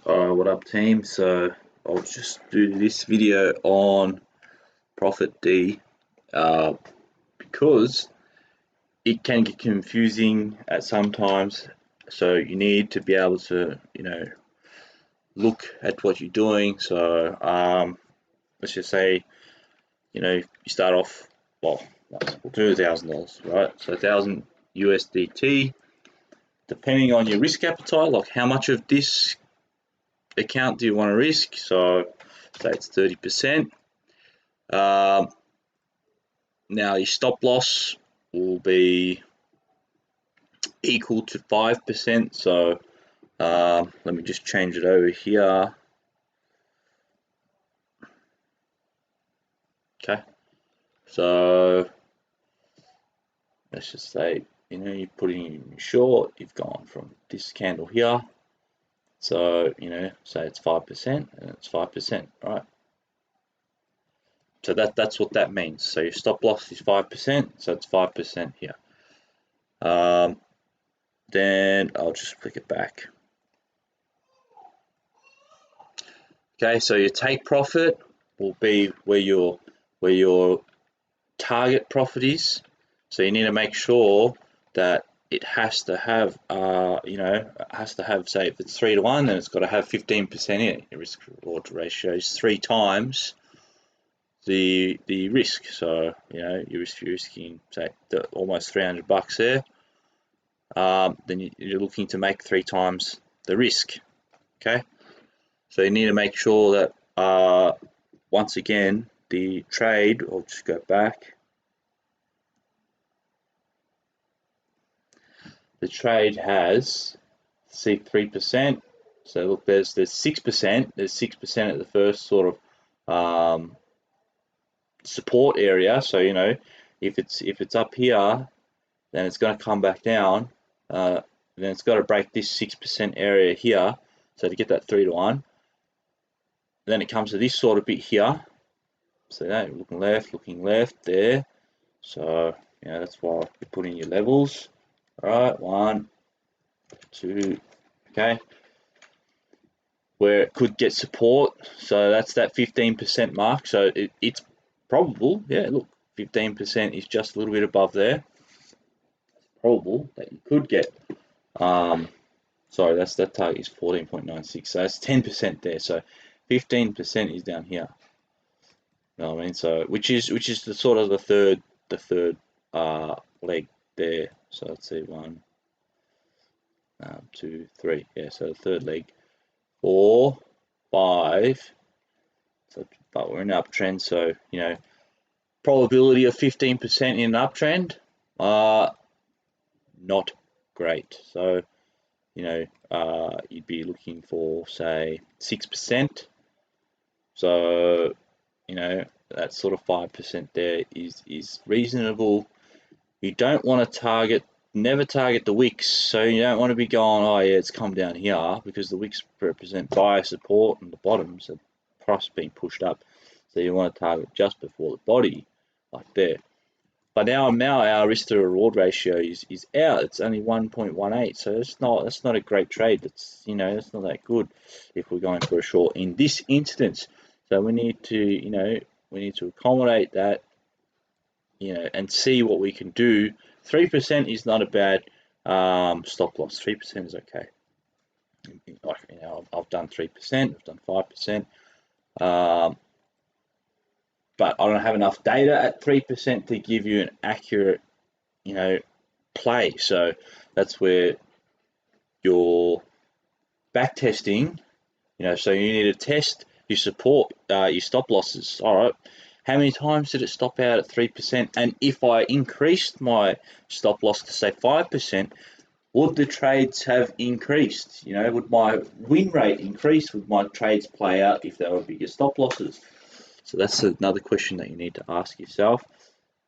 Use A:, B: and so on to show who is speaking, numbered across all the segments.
A: What up, team? So I'll just do this video on Profit D because it can get confusing at some times. So you need to be able to, look at what you're doing. So let's just say, you start off, well, we'll do $1,000, right? So 1,000 USDT, depending on your risk appetite, like how much of this account do you want to risk? So say it's 30%. Now your stop loss will be equal to 5%. So let me just change it over here. Okay, so let's just say you're putting in short. You've gone from this candle here. So say it's 5%, and it's 5%, right? So that's what that means. So your stop loss is 5%, so it's 5% here. Then I'll just click it back. Okay, so your take profit will be where your target profit is. So you need to make sure that it has to have, say if it's 3 to 1, then it's got to have 15% in it. Your risk reward ratio is 3 times the risk. So you're risking say almost $300 there. Then you're looking to make 3 times the risk. Okay, so you need to make sure that once again the trade, I'll just go back, the trade has, see, 3%. So look, there's 6%, there's 6% at the first sort of support area. So if it's up here, then it's going to come back down, then it's got to break this 6% area here, so to get that 3 to 1. Then it comes to this sort of bit here, so looking left there. So that's why you put in your levels. All right, 1, 2, okay, where it could get support. So that's that 15% mark. So it's probable, yeah, look, 15% is just a little bit above there. It's probable that you could get, sorry, that target is 14.96, so that's 10% there. So 15% is down here. You know what I mean? So which is the sort of the third leg there. So let's see, 1, 2, 3. Yeah, so the third leg. 4, 5. So, but we're in an uptrend, so probability of 15% in an uptrend, not great. So you'd be looking for say 6%. So that sort of 5% there is reasonable. You don't want to never target the wicks. So you don't want to be going, oh yeah, it's come down here, because the wicks represent buyer support and the bottom, so price being pushed up. So you want to target just before the body, like there. But now our risk to reward ratio is out. It's only 1.18, so that's not a great trade. That's that's not that good if we're going for a short in this instance. So we need to accommodate that, and see what we can do. 3% is not a bad stop loss. 3% is okay. I've done 3%. I've done 5%. But I don't have enough data at 3% to give you an accurate, play. So that's where your back testing, so you need to test your support, your stop losses. All right, how many times did it stop out at 3%? And if I increased my stop loss to say 5%, would the trades have increased? Would my win rate increase? Would my trades play out if there were bigger stop losses? So that's another question that you need to ask yourself.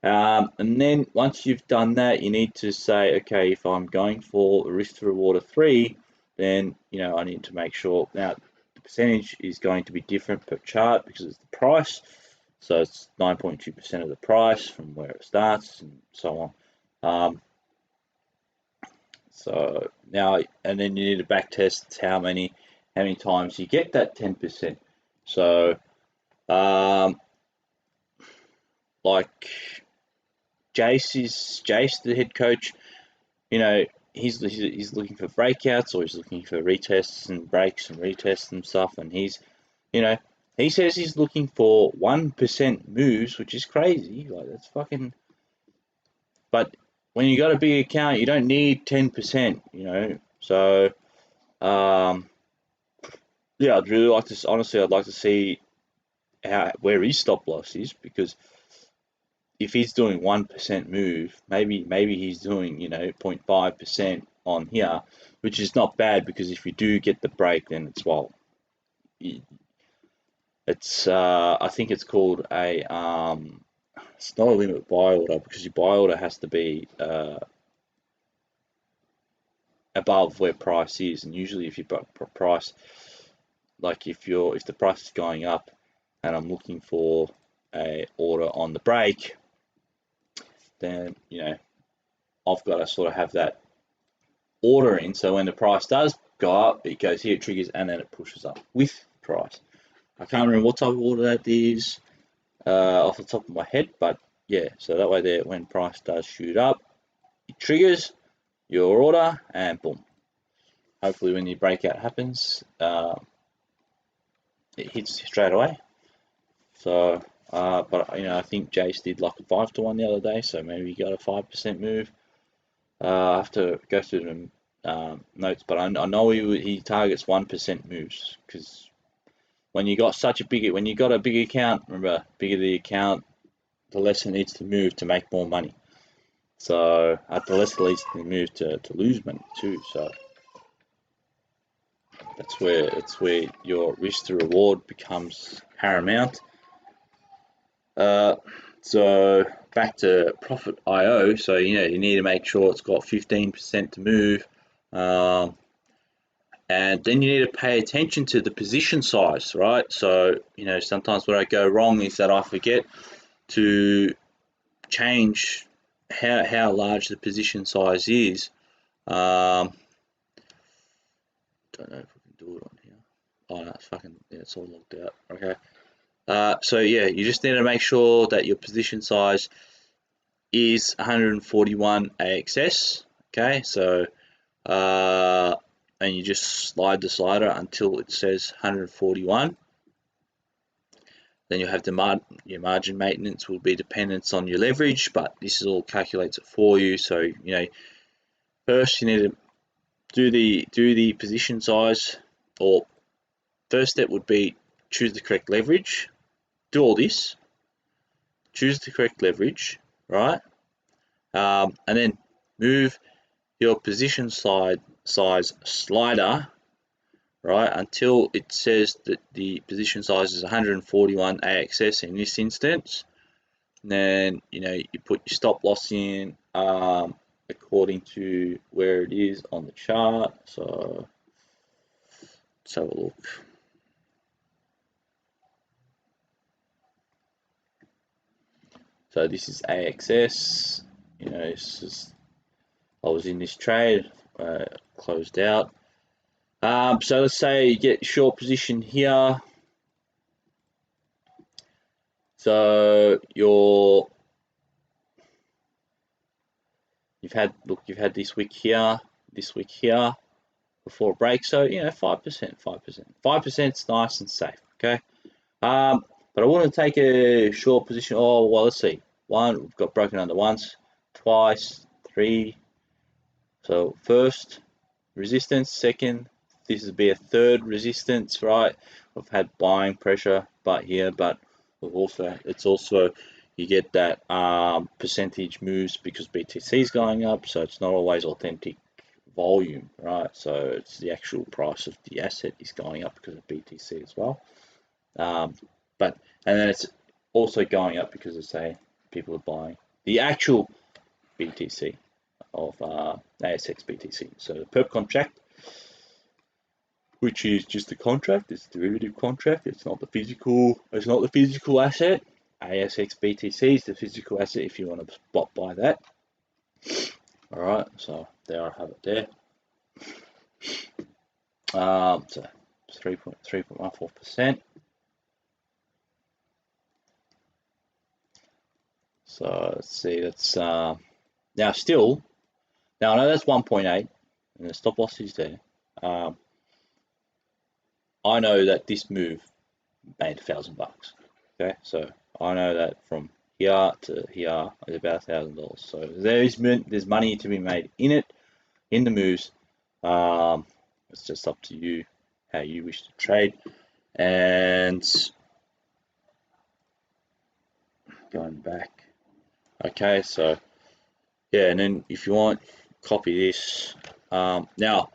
A: And then once you've done that, you need to say, okay, if I'm going for a risk to reward of 3, then I need to make sure. Now the percentage is going to be different per chart because it's the price. So it's 9.2% of the price from where it starts and so on. So now, and then you need to back test how many how many times you get that 10%. So, like Jace, the head coach, you know, he's looking for breakouts, or he's looking for retests and breaks and retests and stuff, and you know, he says he's looking for 1% moves, which is crazy. Like, that's fucking. But when you got a big account, you don't need 10%. So yeah, I'd really like to. Honestly, I'd like to see where his stop loss is, because if he's doing 1% move, maybe he's doing 0.5% on here, which is not bad, because if you do get the break, then it's I think it's called a it's not a limit buy order, because your buy order has to be above where price is, and usually if you price, like if the price is going up and I'm looking for a order on the break, then I've got to sort of have that order in, so when the price does go up, it goes here, it triggers, and then it pushes up with price. I can't remember what type of order that is off the top of my head, but yeah, so that way there, when price does shoot up, it triggers your order, and boom. Hopefully when the breakout happens, it hits straight away. So, but I think Jace did like a 5-to-1 the other day, so maybe he got a 5% move. I have to go through the notes, but I know he targets 1% moves, because when you got a big account, remember, bigger the account, the less it needs to move to make more money. So the less it needs to move to lose money too. So that's where your risk to reward becomes paramount. So back to Profit IO. So you need to make sure it's got 15% to move, and then you need to pay attention to the position size, right? So sometimes what I go wrong is that I forget to change how large the position size is. Don't know if we can do it on here. Oh no, it's all locked out. Okay. So yeah, you just need to make sure that your position size is 141 AXS. Okay, so and you just slide the slider until it says 141. Then you have your margin maintenance will be dependent on your leverage, but this is all calculates it for you. So first you need to do the position size, or first step would be choose the correct leverage. Do all this, choose the correct leverage, right? And then move your position size slider, right, until it says that the position size is 141 AXS in this instance. And then you put your stop loss in according to where it is on the chart. So let's have a look. So this is AXS. This is, I was in this trade, closed out. So let's say you get short position here. So you've had this wick here before break. So 5% is nice and safe. Okay. But I want to take a short position. Oh well, let's see. One, we've got broken under once, twice, three. So first resistance, second, this would be a third resistance, right? We've had buying pressure, but it's also you get that percentage moves because BTC is going up, so it's not always authentic volume, right? So it's the actual price of the asset is going up because of BTC as well. And then it's also going up because people are buying the actual BTC of ASX BTC. So the perp contract, which is just a contract, it's a derivative contract. It's not the physical asset. ASX BTC is the physical asset if you want to spot buy that. All right, so there I have it there. So 3.14%. So let's see, that's now I know that's 1.8 and the stop loss is there. I know that this move made $1,000. Okay, so I know that from here to here is about $1,000. So there's money to be made in it, in the moves. It's just up to you how you wish to trade. And going back, okay, so yeah, and then if you want, copy this. Now,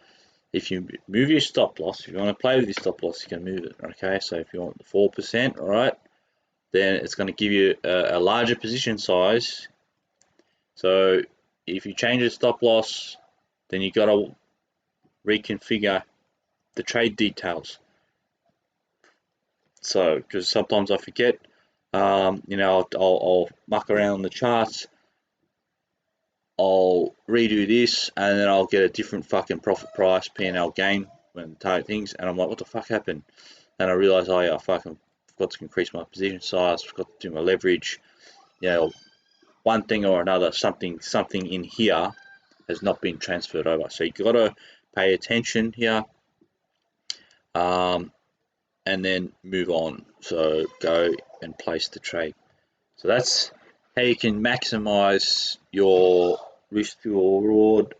A: if you move your stop loss, if you want to play with your stop loss, you can move it. Okay, so if you want the 4%, all right, then it's going to give you a larger position size. So if you change the stop loss, then you got to reconfigure the trade details. So because sometimes I forget, I'll muck around on the charts, I'll redo this, and then I'll get a different fucking profit price, P&L gain when target things, and I'm like, what the fuck happened? And I realize, oh yeah, I fucking forgot to increase my position size, forgot to do my leverage, one thing or another, something in here has not been transferred over. So you got to pay attention here, and then move on. So go and place the trade. So that's how you can maximize your risk to reward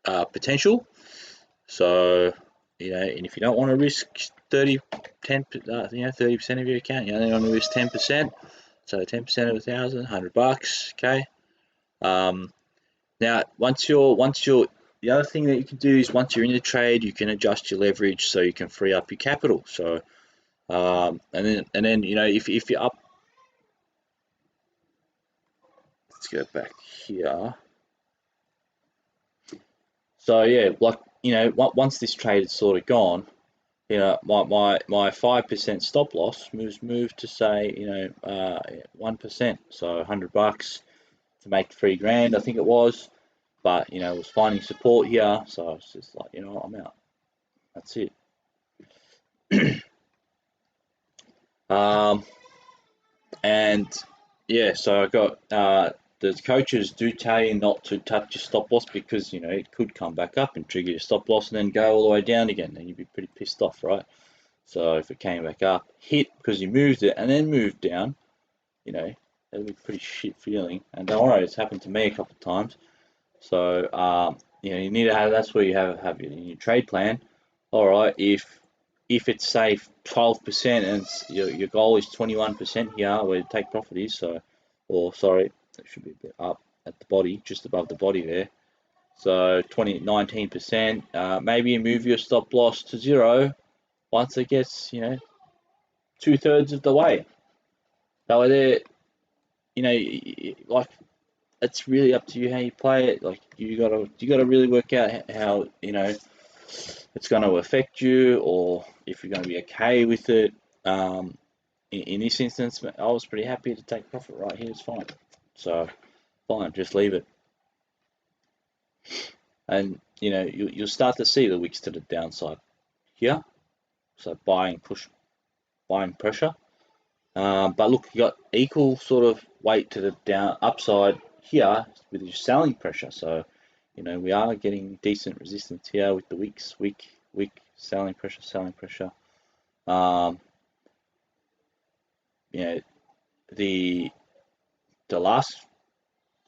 A: potential. So, and if you don't want to risk 30% of your account, you only want to risk 10%. So 10% of $1,000, $100, okay. Now, the other thing that you can do is once you're in the trade, you can adjust your leverage so you can free up your capital. So, and then if you're up, let's go back here. So yeah, once this trade is sort of gone, my 5% stop loss moved to say 1%, so $100 to make $3,000, I think it was. But it was finding support here, so I was just like, I'm out. That's it. And yeah, so I got the coaches do tell you not to touch your stop loss because it could come back up and trigger your stop loss and then go all the way down again, and you'd be pretty pissed off, right? So if it came back up, hit because you moved it and then moved down, that'd be a pretty shit feeling. And don't worry, it's happened to me a couple of times. So you need to have, that's where you have your trade plan. All right, if it's say 12% and your goal is 21% here, where the take profit is, or sorry, it should be a bit up at the body, just above the body there. So 19%, maybe you move your stop loss to 0 once it gets 2/3 of the way. So there, like, it's really up to you how you play it. Like you gotta really work out how it's going to affect you, or if you're going to be okay with it. In this instance, I was pretty happy to take profit right here. It's fine. So fine, just leave it. And you'll start to see the wicks to the downside here. So buying pressure. But look, you got equal sort of weight to the upside here with your selling pressure. So we are getting decent resistance here with the wicks, wick, selling pressure. The last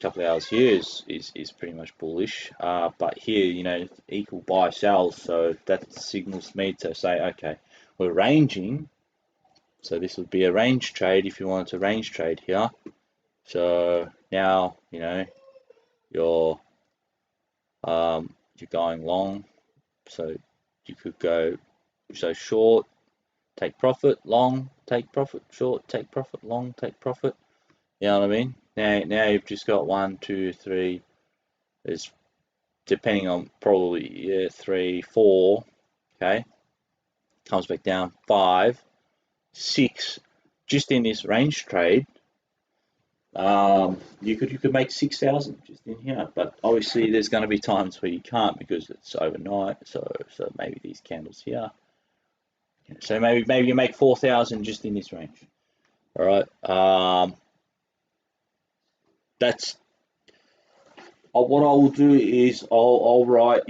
A: couple of hours here is pretty much bullish, but here equal buy sells, so that signals me to say, okay, we're ranging. So this would be a range trade if you wanted to range trade here. So now you're going long, so you could go short, take profit, long, take profit, short, take profit, long, take profit. You know what I mean? Now you've just got 1, 2, 3. There's, depending on, probably 3, 4. Okay, comes back down 5, 6. Just in this range trade, you could make 6,000 just in here. But obviously, there's going to be times where you can't because it's overnight. So maybe these candles here. So maybe you make 4,000 just in this range. All right. That's what I will do is I'll write,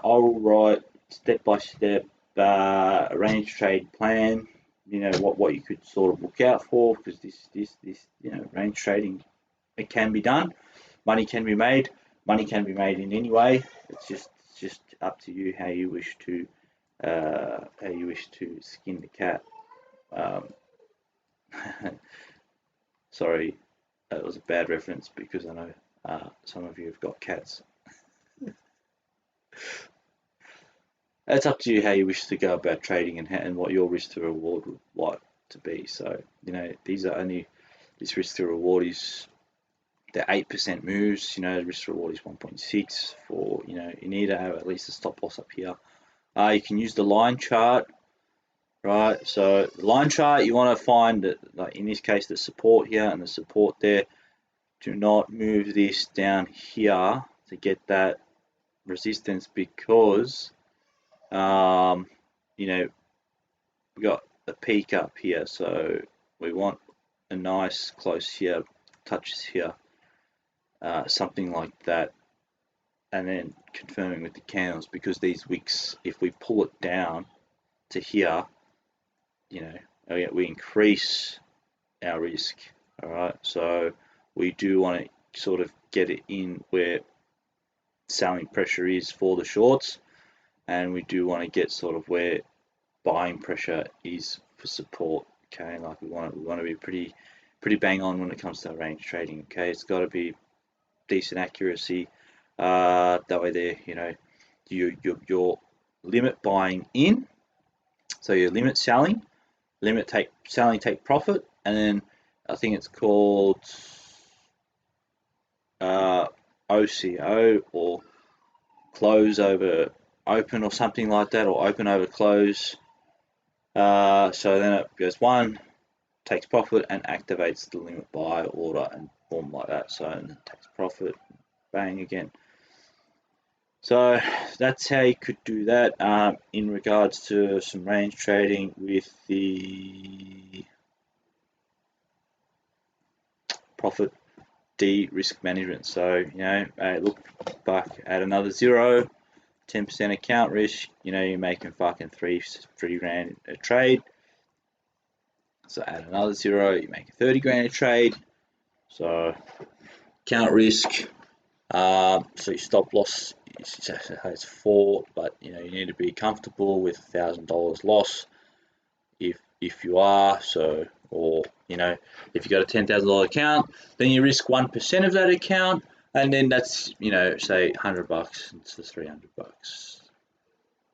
A: I'll write step by step range trade plan. What you could sort of look out for, because this range trading, it can be done. Money can be made. Money can be made in any way. It's just up to you how you wish to skin the cat. Sorry, that was a bad reference because I know some of you have got cats. It's up to you how you wish to go about trading and what your risk to reward would like to be. So, these are only, this risk to reward is the 8% moves, the risk to reward is 1.6 for, you need to have at least a stop loss up here. You can use the line chart, right? So the line chart, you want to find that, like in this case, the support here and the support there. Do not move this down here to get that resistance, because we got a peak up here, so we want a nice close here, touches here, something like that, and then confirming with the candles, because these wicks, if we pull it down to here, we increase our risk. All right, so we do want to sort of get it in where selling pressure is for the shorts, and we do want to get sort of where buying pressure is for support. Okay, like we want to be pretty bang on when it comes to range trading. Okay, it's got to be decent accuracy. That way there, your limit buying in, so your limit selling, take profit, and then I think it's called OCO, or close over open, or something like that, or open over close. So then it goes one, takes profit, and activates the limit buy order and form like that. So and then takes profit, bang again. So that's how you could do that. In regards to some range trading with the profit risk management. So look back at another 0, 10% account risk. You're making fucking three grand a trade. So add another 0, you make 30 grand a trade. So account risk. So your stop loss is 4, but you need to be comfortable with $1,000 loss. If you are, so, or if you got a $10,000 account, then you risk 1% of that account, and then that's say $100 into $300.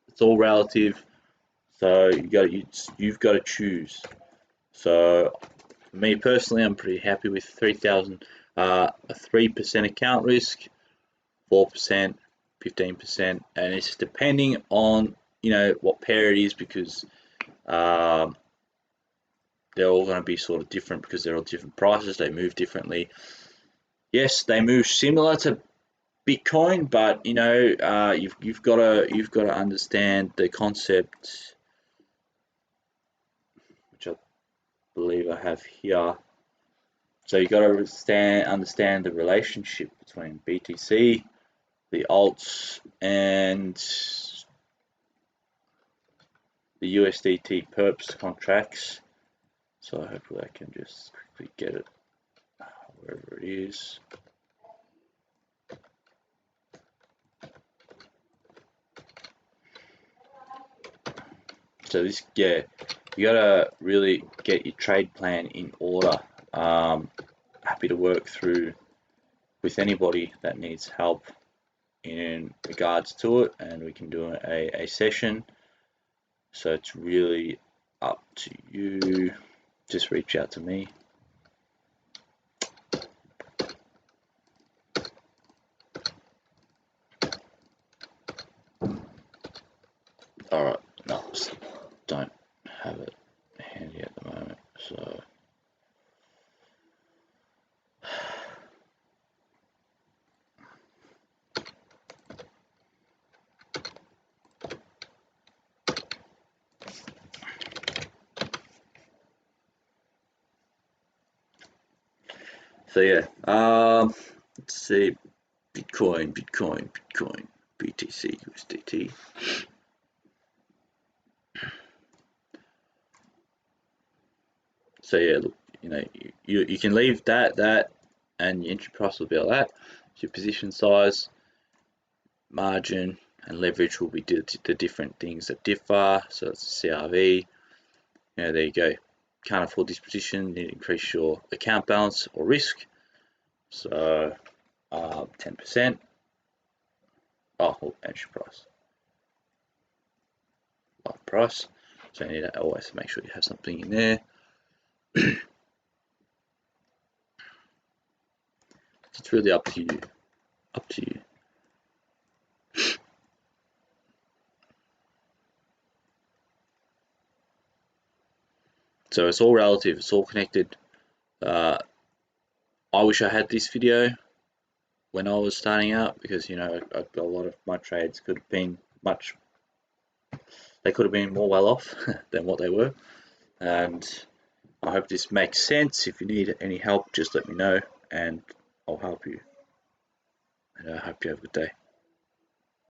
A: It's all relative, so you've got to choose. So for me personally, I'm pretty happy with 3,000, a 3% account risk, 4%, 15%, and it's depending on what pair it is, because they're all going to be sort of different, because they're all different prices. They move differently. Yes, they move similar to Bitcoin, but you've got to understand the concept, which I believe I have here. So you got to understand the relationship between BTC, the alts, and the USDT perps contracts. So hopefully I can just quickly get it wherever it is. So you gotta really get your trade plan in order. Happy to work through with anybody that needs help in regards to it, and we can do a session. So it's really up to you. Just reach out to me. Alright, no, don't have it handy at the moment, so So yeah, let's see, Bitcoin, BTC, USDT. So yeah, look, you can leave that, and your entry price will be like that. Your position size, margin, and leverage will be the different things that differ. So it's CRV. There you go. Can't afford this position, need to increase your account balance or risk. So 10%. Oh, entry price. Like price. So you need to always make sure you have something in there. It's really up to you. Up to you. So it's all relative, it's all connected. I wish I had this video when I was starting out, because a lot of my trades could have been they could have been more well off than what they were. And I hope this makes sense. If you need any help, just let me know and I'll help you. And I hope you have a good day.